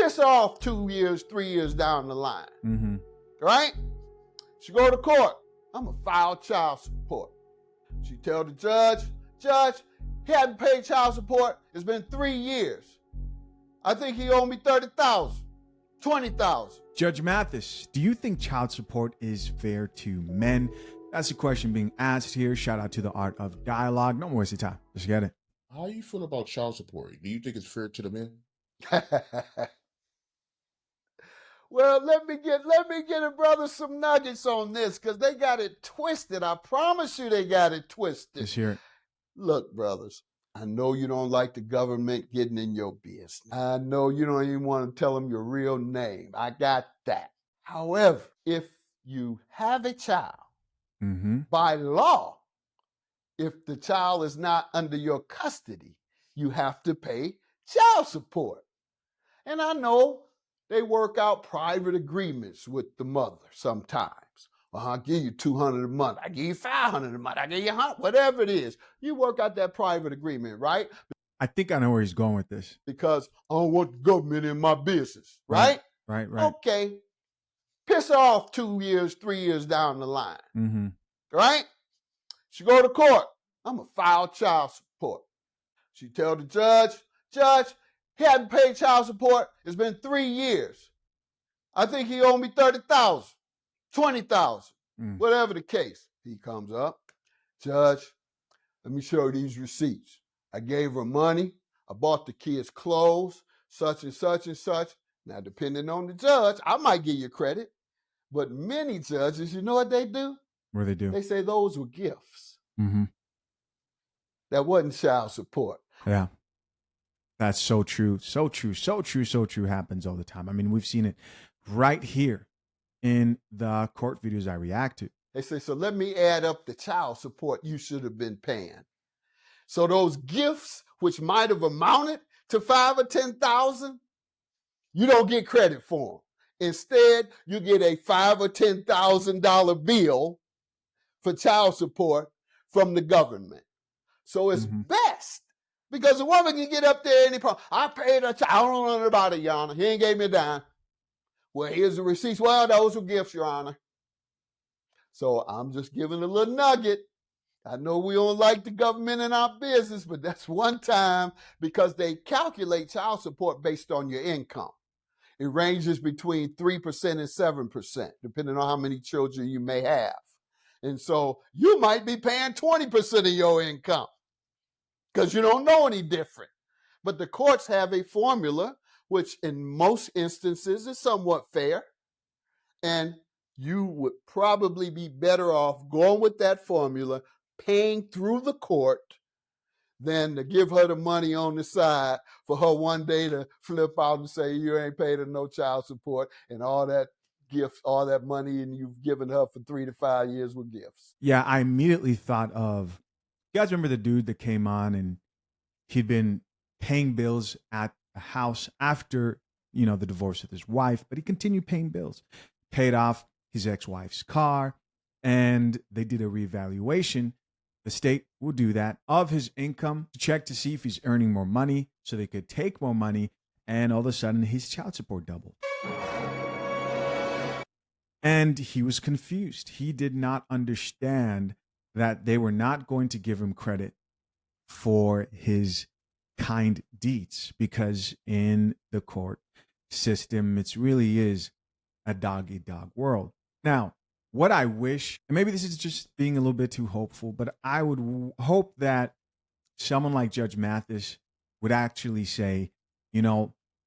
piss her off 2 years, 3 years down the line. Mm-hmm. Right? She go to court. I'm going to file child support. She tell the judge, he hadn't paid child support. It's been 3 years. I think he owed me $30,000, $20,000. Judge Mathis, do you think child support is fair to men? That's the question being asked here. Shout out to the Art of Dialogue. No more wasting time. Let's get it. How you feel about child support? Do you think it's fair to the men? Well, let me get a brother some nuggets on this, because they got it twisted. I promise you they got it twisted. Let's hear it. Look, brothers, I know you don't like the government getting in your business. I know you don't even want to tell them your real name. I got that. However, if you have a child, by law, if the child is not under your custody, you have to pay child support. And I know they work out private agreements with the mother sometimes. Well, I'll give you $200 a month. I give you $500 a month. I give you $100, whatever it is. You work out that private agreement, right? I think I know where he's going with this. Because I don't want the government in my business, right? Right. Okay. Piss her off 2 years, 3 years down the line. Right? She go to court. I'm going to file child support. She tell the judge, he hadn't paid child support. It's been 3 years. I think he owed me $30,000, $20,000, whatever the case. He comes up. Judge, let me show you these receipts. I gave her money. I bought the kids clothes, such and such and such. Now, depending on the judge, I might give you credit. But many judges, you know what they do? What do they do? They say those were gifts. That wasn't child support. Yeah. That's so true. So true. So true. So true. Happens all the time. I mean, we've seen it right here in the court videos I react to. They say, so let me add up the child support you should have been paying. So those gifts, which might have amounted to $5,000 or $10,000, you don't get credit for them. Instead, you get a $5,000 or $10,000 bill for child support from the government. So it's best, because a woman can get up there any problem. I paid her child. I don't know nothing about it, Your Honor. He ain't gave me a dime. Well, here's the receipts. Well, those were gifts, Your Honor. So I'm just giving a little nugget. I know we don't like the government in our business, but that's one time, because they calculate child support based on your income. It ranges between 3% and 7%, depending on how many children you may have. And so you might be paying 20% of your income because you don't know any different. But the courts have a formula, which in most instances is somewhat fair. And you would probably be better off going with that formula, paying through the court, than to give her the money on the side for her one day to flip out and say, you ain't paid her no child support, and all that gifts, all that money, and you've given her for 3 to 5 years were gifts. Yeah, I immediately thought of, you guys remember the dude that came on and he'd been paying bills at a house after, the divorce with his wife, but he continued paying bills, paid off his ex-wife's car, and they did a reevaluation. The state will do that of his income to check to see if he's earning more money so they could take more money, and all of a sudden his child support doubled. And he was confused. He did not understand that they were not going to give him credit for his kind deeds, because in the court system, it really is a dog-eat-dog world. Now, what I wish, and maybe this is just being a little bit too hopeful, but I would hope that someone like Judge Mathis would actually say,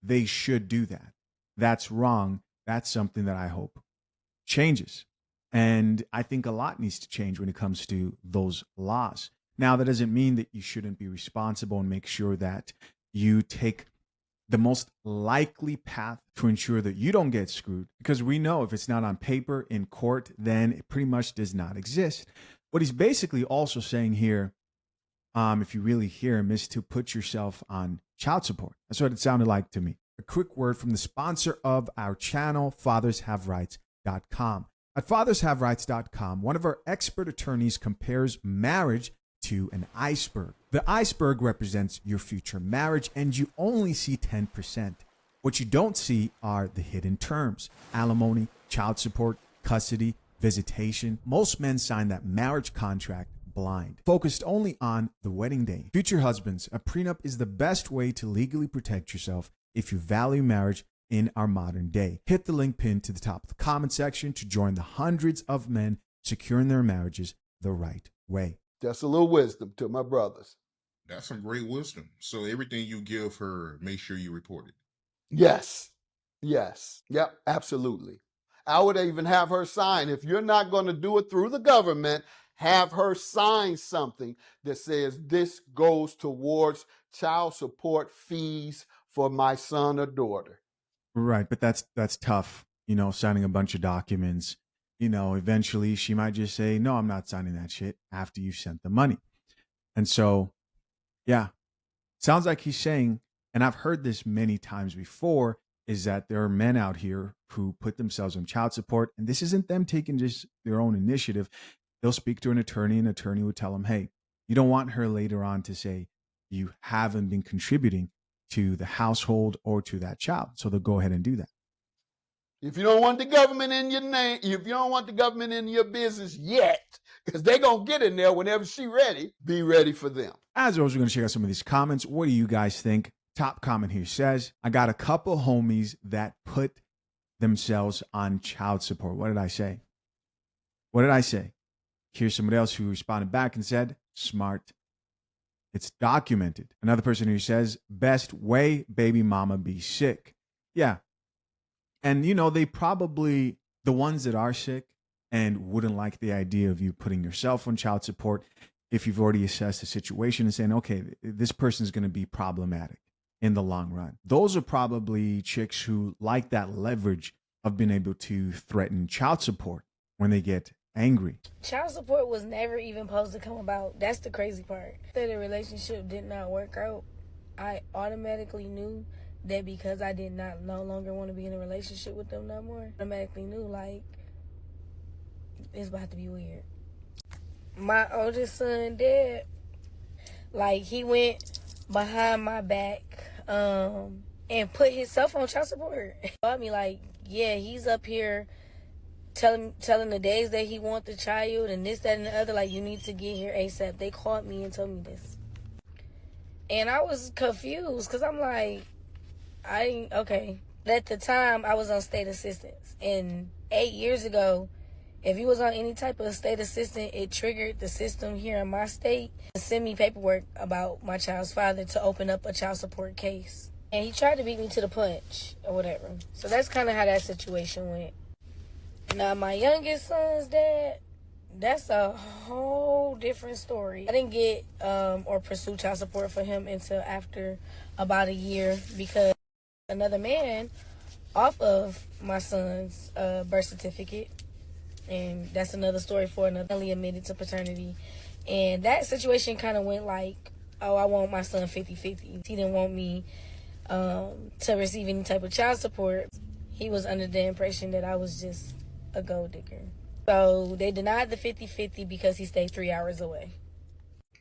they should do that. That's wrong. That's something that I hope changes. And I think a lot needs to change when it comes to those laws. Now, that doesn't mean that you shouldn't be responsible and make sure that you take the most likely path to ensure that you don't get screwed, because we know if it's not on paper in court, then it pretty much does not exist. What he's basically also saying here, if you really hear him, is to put yourself on child support. That's what it sounded like to me. A quick word from the sponsor of our channel, FathersHaveRights.com. At FathersHaveRights.com, one of our expert attorneys compares marriage to an iceberg. The iceberg represents your future marriage, and you only see 10%. What you don't see are the hidden terms: alimony, child support, custody, visitation. Most men sign that marriage contract blind, focused only on the wedding day. Future husbands, a prenup is the best way to legally protect yourself if you value marriage in our modern day. Hit the link pinned to the top of the comment section to join the hundreds of men securing their marriages the right way. Just a little wisdom to my brothers. That's some great wisdom. So everything you give her, make sure you report it. Yes. Yes. Yep. Absolutely. I would even have her sign, if you're not going to do it through the government, have her sign something that says this goes towards child support fees for my son or daughter. Right, but that's tough, signing a bunch of documents. Eventually she might just say, no, I'm not signing that shit after you sent the money. And so, yeah, sounds like he's saying, and I've heard this many times before, is that there are men out here who put themselves on child support, and this isn't them taking just their own initiative. They'll speak to an attorney would tell them, hey, you don't want her later on to say you haven't been contributing to the household or to that child. So they'll go ahead and do that. If you don't want the government in your name, if you don't want the government in your business yet, because they're going to get in there whenever she's ready, be ready for them. As always, we're going to check out some of these comments. What do you guys think? Top comment here says, I got a couple homies that put themselves on child support. What did I say? What did I say? Here's somebody else who responded back and said, smart. It's documented. Another person who says, best way baby mama be sick. Yeah. And, they probably, the ones that are sick and wouldn't like the idea of you putting yourself on child support, if you've already assessed the situation and saying, okay, this person is going to be problematic in the long run. Those are probably chicks who like that leverage of being able to threaten child support when they get angry. Child support was never even supposed to come about. That's the crazy part. After the relationship did not work out, I automatically knew that because I did not no longer want to be in a relationship with them no more. I automatically knew, like, it's about to be weird. My oldest son, Dad, like, he went behind my back and put himself on child support. He told me, like, yeah, he's up here telling the days that he want the child and this, that, and the other, like, you need to get here ASAP. They called me and told me this. And I was confused because I'm like, okay. At the time, I was on state assistance. And 8 years ago, if you was on any type of state assistance, it triggered the system here in my state to send me paperwork about my child's father to open up a child support case. And he tried to beat me to the punch or whatever. So that's kind of how that situation went. Now, my youngest son's dad, that's a whole different story. I didn't get or pursue child support for him until after about a year because another man off of my son's birth certificate. And that's another story for another. He admitted to paternity. And that situation kind of went like, oh, I want my son 50-50. He didn't want me to receive any type of child support. He was under the impression that I was just a gold digger. So they denied the 50-50 because he stayed 3 hours away.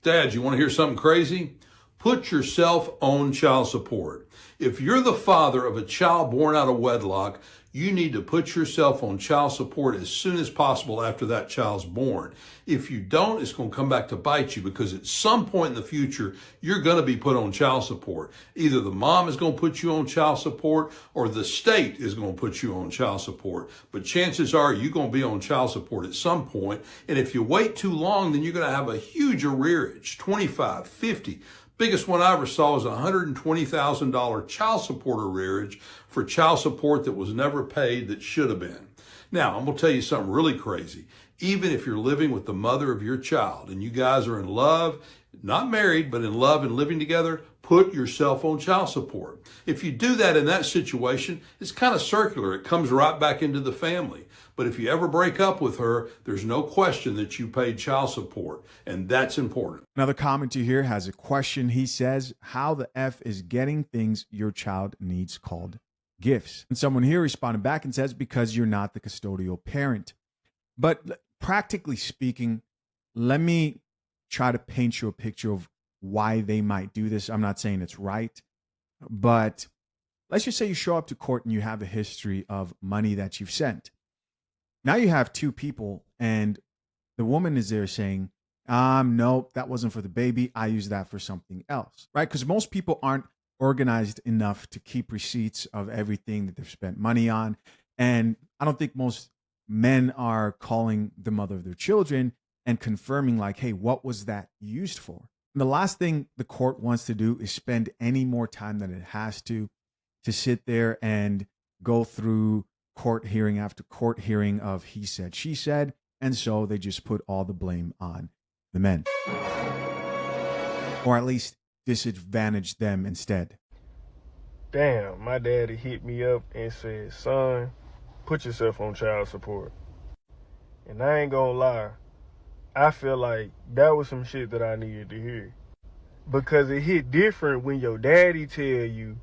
Dad, you want to hear something crazy? Put yourself on child support. If you're the father of a child born out of wedlock, you need to put yourself on child support as soon as possible after that child's born. If you don't, it's going to come back to bite you because at some point in the future, you're going to be put on child support. Either the mom is going to put you on child support or the state is going to put you on child support. But chances are you're going to be on child support at some point. And if you wait too long, then you're going to have a huge arrearage, 25, 50. Biggest one I ever saw was a $120,000 child support arrearage for child support that was never paid that should have been. Now, I'm going to tell you something really crazy. Even if you're living with the mother of your child and you guys are in love, not married, but in love and living together, put yourself on child support. If you do that in that situation, it's kind of circular. It comes right back into the family. But if you ever break up with her, there's no question that you paid child support, and that's important. Another commenter here has a question. He says, how the F is getting things your child needs called gifts? And someone here responded back and says, because you're not the custodial parent. But practically speaking, let me try to paint you a picture of why they might do this. I'm not saying it's right, but let's just say you show up to court and you have a history of money that you've sent. Now you have two people, and the woman is there saying, no, that wasn't for the baby. I used that for something else, right? Because most people aren't organized enough to keep receipts of everything that they've spent money on. And I don't think most men are calling the mother of their children and confirming like, hey, what was that used for? And the last thing the court wants to do is spend any more time than it has to sit there and go through court hearing after court hearing of he said, she said. And so they just put all the blame on the men, or at least disadvantage them instead. Damn, my daddy hit me up and said, son, put yourself on child support. And I ain't gonna lie, I feel like that was some shit that I needed to hear. Because it hit different when your daddy tell you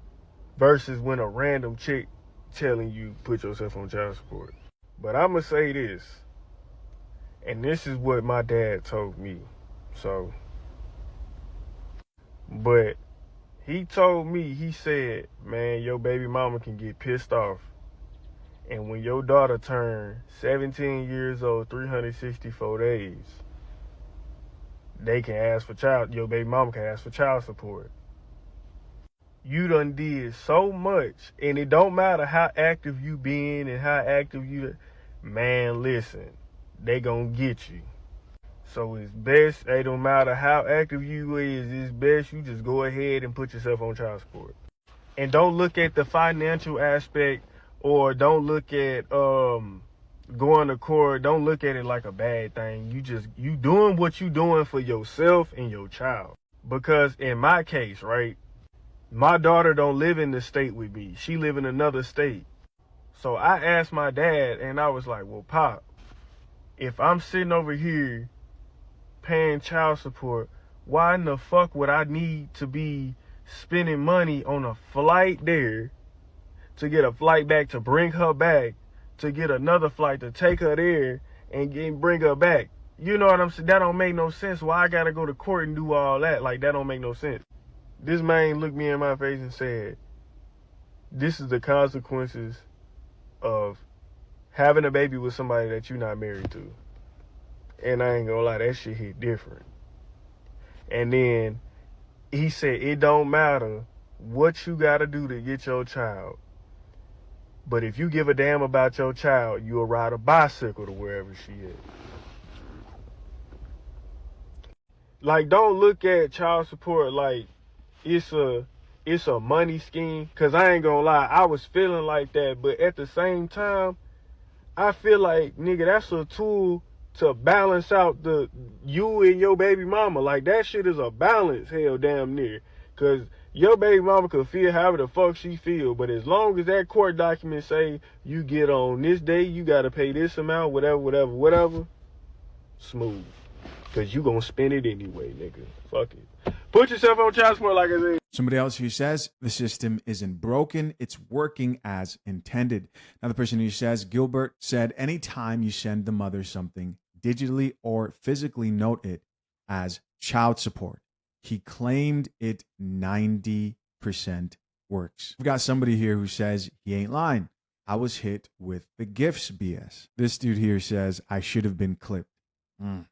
versus when a random chick telling you put yourself on child support. But I'ma say this, and this is what my dad told me. So, but he told me, he said, man, your baby mama can get pissed off. And when your daughter turned 17 years old, 364 days, they can ask for your baby mama can ask for child support. You done did so much, and it don't matter how active you been and how active you, man, listen, they gonna get you. So it's best, it don't matter how active you is, it's best you just go ahead and put yourself on child support. And don't look at the financial aspect, or don't look at going to court, don't look at it like a bad thing. You doing what you doing for yourself and your child. Because in my case, right, my daughter don't live in the state with me. She live in another state. So I asked my dad, and I was like, well, Pop, if I'm sitting over here paying child support, why in the fuck would I need to be spending money on a flight there, to get a flight back, to bring her back, to get another flight to take her there and bring her back? You know what I'm saying? That don't make no sense. Why I gotta go to court and do all that? Like, that don't make no sense. This man looked me in my face and said, this is the consequences of having a baby with somebody that you're not married to. And I ain't gonna lie, that shit hit different. And then he said, it don't matter what you gotta do to get your child, but if you give a damn about your child, you'll ride a bicycle to wherever she is. Like, don't look at child support like it's a money scheme. Cause I ain't gonna lie, I was feeling like that, but at the same time, I feel like, nigga, that's a tool to balance out you and your baby mama. Like, that shit is a balance, hell damn near. Cause your baby mama could feel however the fuck she feel, but as long as that court document say you get on this day, you gotta pay this amount, whatever, smooth. Cause you gonna spend it anyway, nigga. Fuck it. Put yourself on child support, like I said. Somebody else who says the system isn't broken, it's working as intended. Another person who says, Gilbert said, anytime you send the mother something, digitally or physically note it as child support. He claimed it 90% works. We've got somebody here who says he ain't lying. I was hit with the gifts BS. This dude here says I should have been clipped.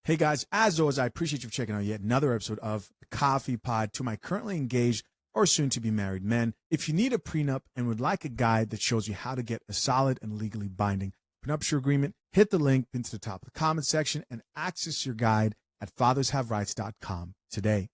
Hey guys, as always, I appreciate you for checking out yet another episode of the Coffee Pod. To my currently engaged or soon to be married men, if you need a prenup and would like a guide that shows you how to get a solid and legally binding prenuptial agreement, hit the link pinned to the top of the comment section and access your guide at fathershaverights.com today.